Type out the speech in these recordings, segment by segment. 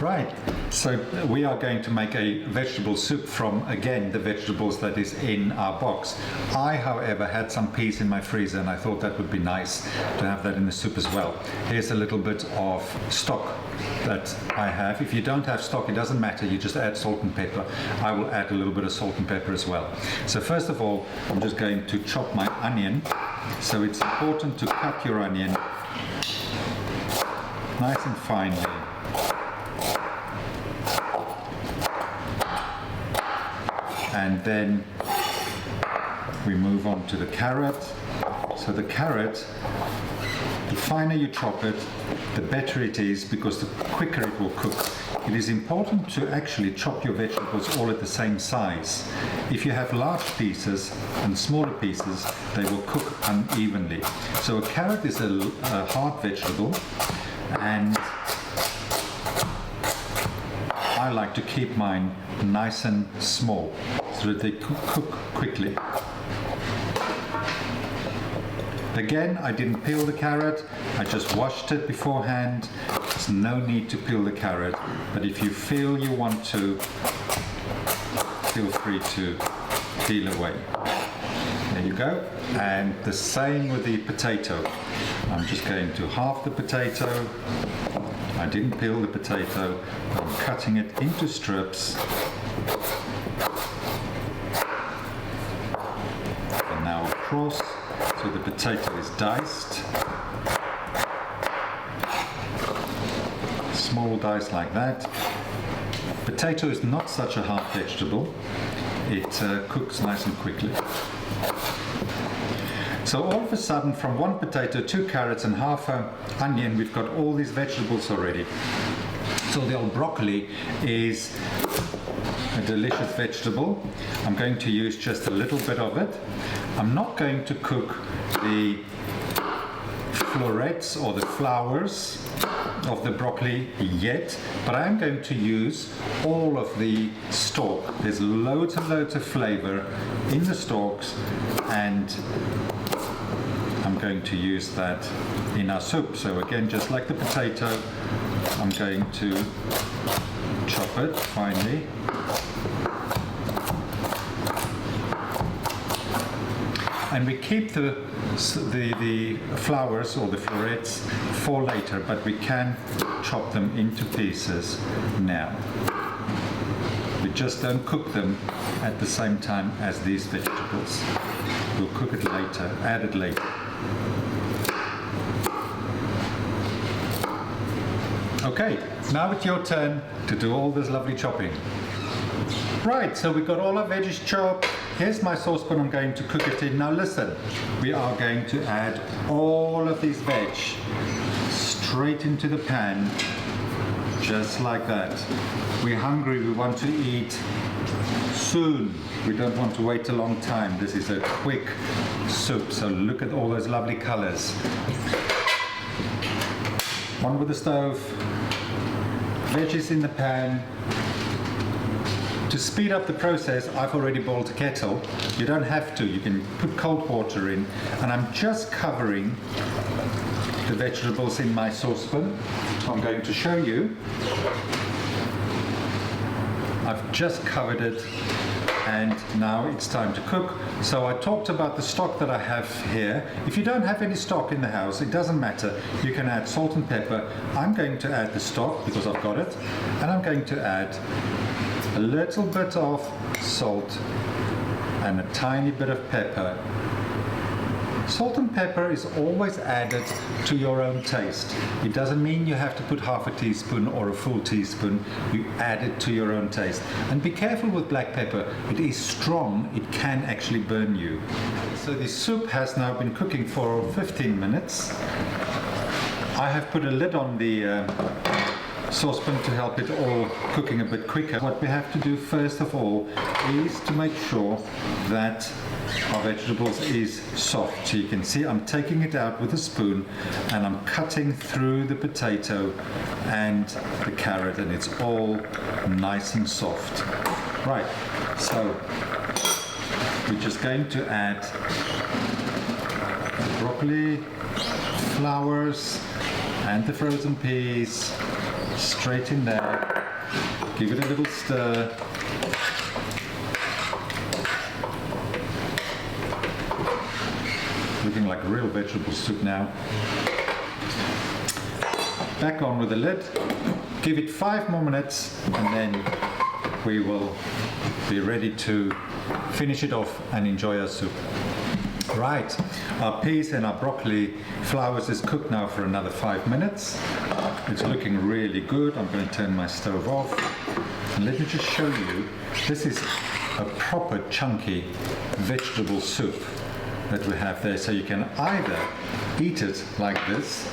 Right, so we are going to make a vegetable soup from, again, the vegetables that is in our box. I, however, had some peas in my freezer and I thought that would be nice to have that in the soup as well. Here's a little bit of stock that I have. If you don't have stock, it doesn't matter, you just add salt and pepper. I will add a little bit of salt and pepper as well. So first of all, I'm just going to chop my onion. So it's important to cut your onion nice and finely. And then we move on to the carrot. So the carrot, the finer you chop it, the better it is, because the quicker it will cook. It is important to actually chop your vegetables all at the same size. If you have large pieces and smaller pieces, they will cook unevenly. So a carrot is a hard vegetable, and I like to keep mine nice and small so that they cook quickly. Again, I didn't peel the carrot, I just washed it beforehand. There's no need to peel the carrot, but if you feel you want to, feel free to peel away. There you go. And the same with the potato. I'm just going to halve the potato. I didn't peel the potato, but I'm cutting it into strips. And now across, so the potato is diced. Small dice like that. Potato is not such a hard vegetable. It cooks nice and quickly. So all of a sudden, from one potato, 2 carrots and half an onion, we've got all these vegetables already. So the old broccoli is a delicious vegetable. I'm going to use just a little bit of it. I'm not going to cook the florets or the flowers of the broccoli yet, but I'm going to use all of the stalk. There's loads and loads of flavor in the stalks, and I'm going to use that in our soup. So again, just like the potato, I'm going to chop it finely. And we keep the flowers or the florets for later, but we can chop them into pieces now. We just don't cook them at the same time as these vegetables. We'll cook it later, add it later. Okay, now it's your turn to do all this lovely chopping. Right, so we've got all our veggies chopped. Here's my saucepan I'm going to cook it in. Now listen, we are going to add all of these veg straight into the pan, just like that. We're hungry, we want to eat soon. We don't want to wait a long time. This is a quick soup, so look at all those lovely colors. On with the stove, veggies in the pan. To speed up the process, I've already boiled a kettle. You don't have to, you can put cold water in. And I'm just covering the vegetables in my saucepan. I'm going to show you. I've just covered it, and now it's time to cook. So I talked about the stock that I have here. If you don't have any stock in the house, it doesn't matter. You can add salt and pepper. I'm going to add the stock because I've got it. And I'm going to add a little bit of salt and a tiny bit of pepper. Salt and pepper is always added to your own taste. It doesn't mean you have to put half a teaspoon or a full teaspoon. You add it to your own taste. And be careful with black pepper. It is strong. It can actually burn you. So the soup has now been cooking for 15 minutes. I have put a lid on the saucepan to help it all cooking a bit quicker. What we have to do first of all is to make sure that our vegetables is soft. So you can see I'm taking it out with a spoon and I'm cutting through the potato and the carrot, and it's all nice and soft. Right, so we're just going to add broccoli, flowers and the frozen peas. straight in there. Give it a little stir. Looking like real vegetable soup now. Back on with the lid. Give it 5 more minutes and then we will be ready to finish it off and enjoy our soup. Right, our peas and our broccoli flowers is cooked now for another 5 minutes. It's looking really good. I'm going to turn my stove off. And let me just show you, this is a proper chunky vegetable soup that we have there. So you can either eat it like this,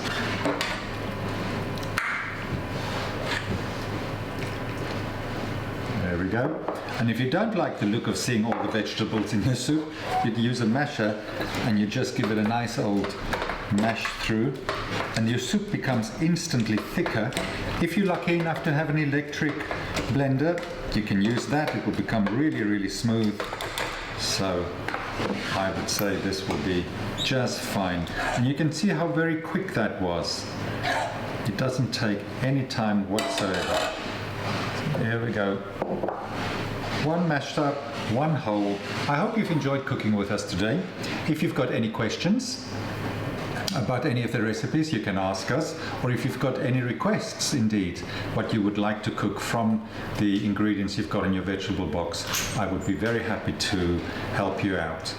there we go. And if you don't like the look of seeing all the vegetables in your soup, you'd use a masher and you just give it a nice old mash through and your soup becomes instantly thicker. If you're lucky enough to have an electric blender, you can use that. It will become really, really smooth. So I would say this will be just fine. And you can see how very quick that was. It doesn't take any time whatsoever. Here we go. One mashed up, one whole. I hope you've enjoyed cooking with us today. If you've got any questions about any of the recipes, you can ask us, or if you've got any requests indeed, what you would like to cook from the ingredients you've got in your vegetable box, I would be very happy to help you out.